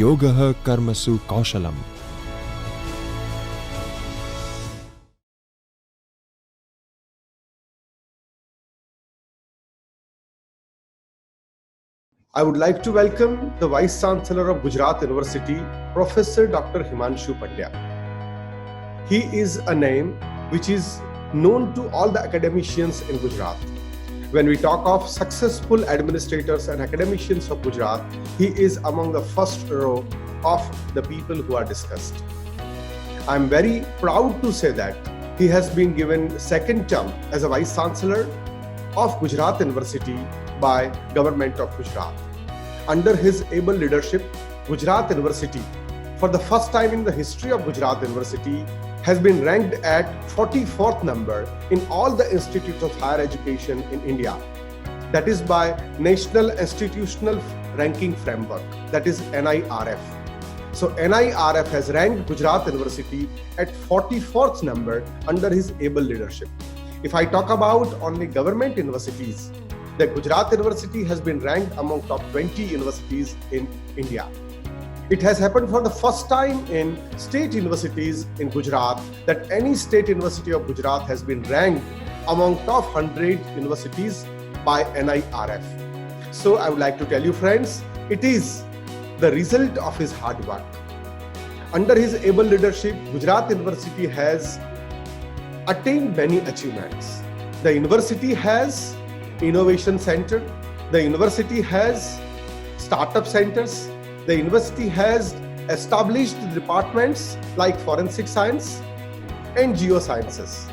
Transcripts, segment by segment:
Yogah Karmasu Kaushalam. I would like to welcome the Vice Chancellor of Gujarat University, Professor Dr. Himanshu Pandya. He is a name which is known to all the academicians in Gujarat. When we talk of successful administrators and academicians of Gujarat, he is among the first row of the people who are discussed. I am very proud to say that he has been given second term as a Vice Chancellor of Gujarat University by Government of Gujarat. Under his able leadership, Gujarat University, for the first time in the history of Gujarat University, has been ranked at 44th number in all the institutes of higher education in India. That is by National Institutional Ranking Framework, that is NIRF. So NIRF has ranked Gujarat University at 44th number under his able leadership. If I talk about only government universities, the Gujarat University has been ranked among top 20 universities in India. It has happened for the first time in state universities in Gujarat that any state university of Gujarat has been ranked among top 100 universities by NIRF. So I would like to tell you friends, it is the result of his hard work. Under his able leadership, Gujarat University has attained many achievements. The university has innovation center, the university has startup centers, the university has established departments like forensic science and geosciences.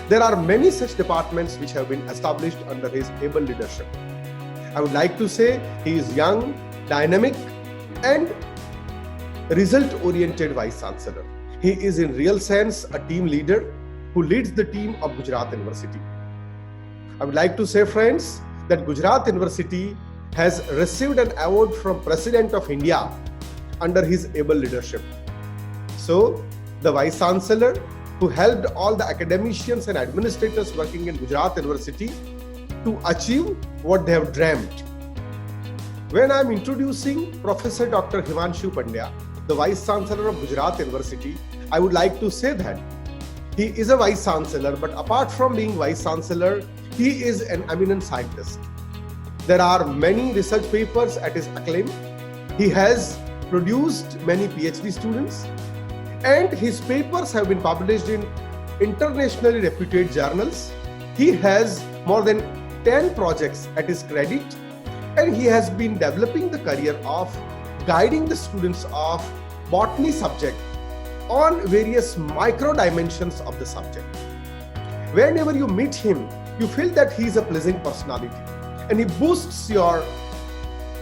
There are many such departments which have been established under his able leadership. I would like to say he is young, dynamic and result-oriented Vice Chancellor. He is in real sense a team leader who leads the team of Gujarat University. I would like to say friends that Gujarat University has received an award from President of India under his able leadership. So the Vice Chancellor who helped all the academicians and administrators working in Gujarat University to achieve what they have dreamt. When I am introducing Professor Dr. Himanshu Pandya, the Vice Chancellor of Gujarat University, I would like to say that he is a Vice Chancellor, but apart from being Vice Chancellor, he is an eminent scientist. There are many research papers at his acclaim. He has produced many PhD students and his papers have been published in internationally reputed journals. He has more than 10 projects at his credit and he has been developing the career of guiding the students of botany subject on various micro dimensions of the subject. Whenever you meet him, you feel that he is a pleasant personality and he boosts your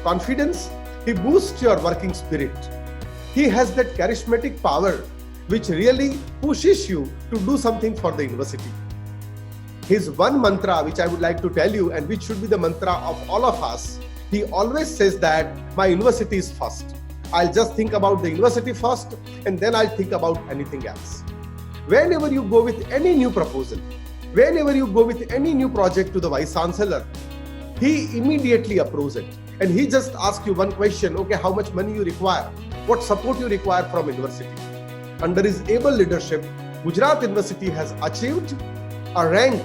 confidence, he boosts your working spirit. He has that charismatic power which really pushes you to do something for the university. His one mantra which I would like to tell you and which should be the mantra of all of us, he always says that my university is first. I'll just think about the university first and then I'll think about anything else. Whenever you go with any new proposal, whenever you go with any new project to the Vice Chancellor, he immediately approves it. And he just asks you one question, okay, how much money you require? What support you require from university? Under his able leadership, Gujarat University has achieved a rank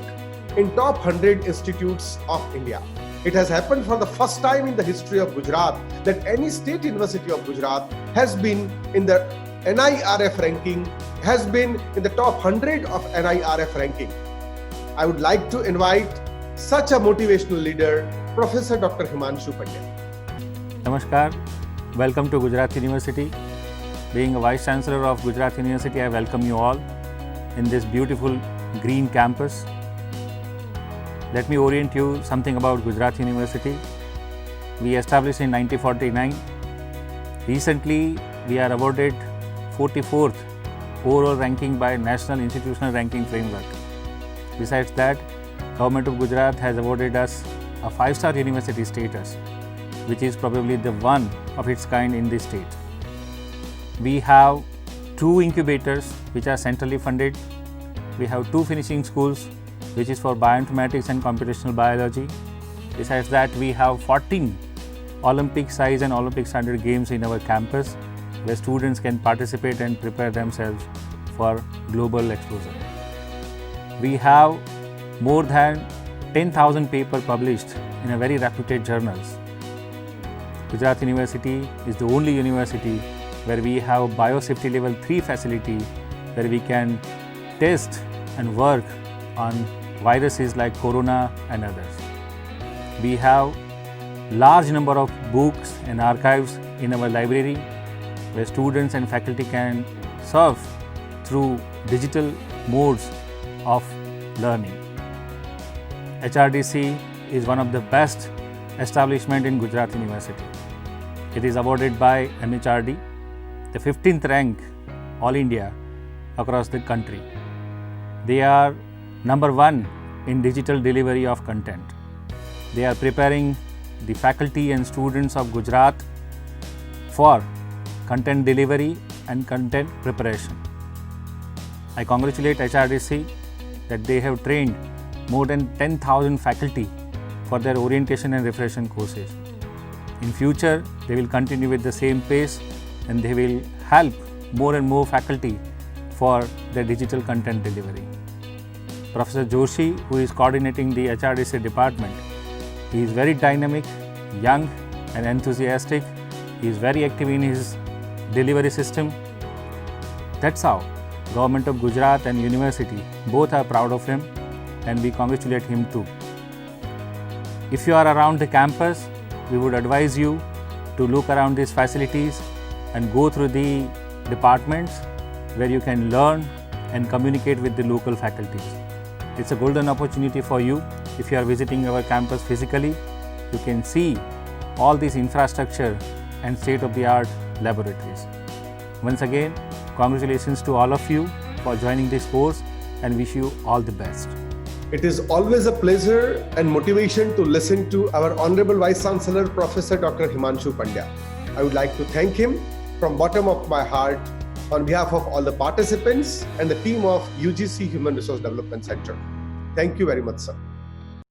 in top 100 institutes of India. It has happened for the first time in the history of Gujarat that any state university of Gujarat has been in the NIRF ranking, has been in the top 100 of NIRF ranking. I would like to invite such a motivational leader, Professor Dr. Himanshu Pandya. Namaskar, welcome to Gujarat University. Being a Vice Chancellor of Gujarat University, I welcome you all in this beautiful green campus. Let me orient you something about Gujarat University. We established in 1949. Recently, we are awarded 44th overall ranking by National Institutional Ranking Framework. Besides that, Government of Gujarat has awarded us a 5-star university status, which is probably the one of its kind in this state. We have 2 incubators which are centrally funded. We have 2 finishing schools which is for bioinformatics and computational biology. Besides that, we have 14 Olympic size and Olympic standard games in our campus, where students can participate and prepare themselves for global exposure. We have more than 10,000 papers published in a very reputed journals. Gujarat University is the only university where we have biosafety level 3 facility, where we can test and work on viruses like corona and others. We have large number of books and archives in our library, where students and faculty can surf through digital modes of learning. HRDC is one of the best establishment in Gujarat University. It is awarded by MHRD, the 15th rank all India across the country. They are number 1 in digital delivery of content. They are preparing the faculty and students of Gujarat for content delivery and content preparation. I congratulate HRDC that they have trained more than 10,000 faculty for their orientation and refresher courses. In future, they will continue with the same pace and they will help more and more faculty for their digital content delivery. Professor Joshi, who is coordinating the HRDC department, he is very dynamic, young and enthusiastic. He is very active in his delivery system. That's how Government of Gujarat and University both are proud of him, and we congratulate him too. If you are around the campus, we would advise you to look around these facilities and go through the departments where you can learn and communicate with the local faculties. It's a golden opportunity for you. If you are visiting our campus physically, you can see all this infrastructure and state-of-the-art laboratories. Once again, congratulations to all of you for joining this course and wish you all the best. It is always a pleasure and motivation to listen to our Honorable Vice Chancellor, Professor Dr. Himanshu Pandya. I would like to thank him from bottom of my heart on behalf of all the participants and the team of UGC Human Resource Development Center. Thank you very much, sir.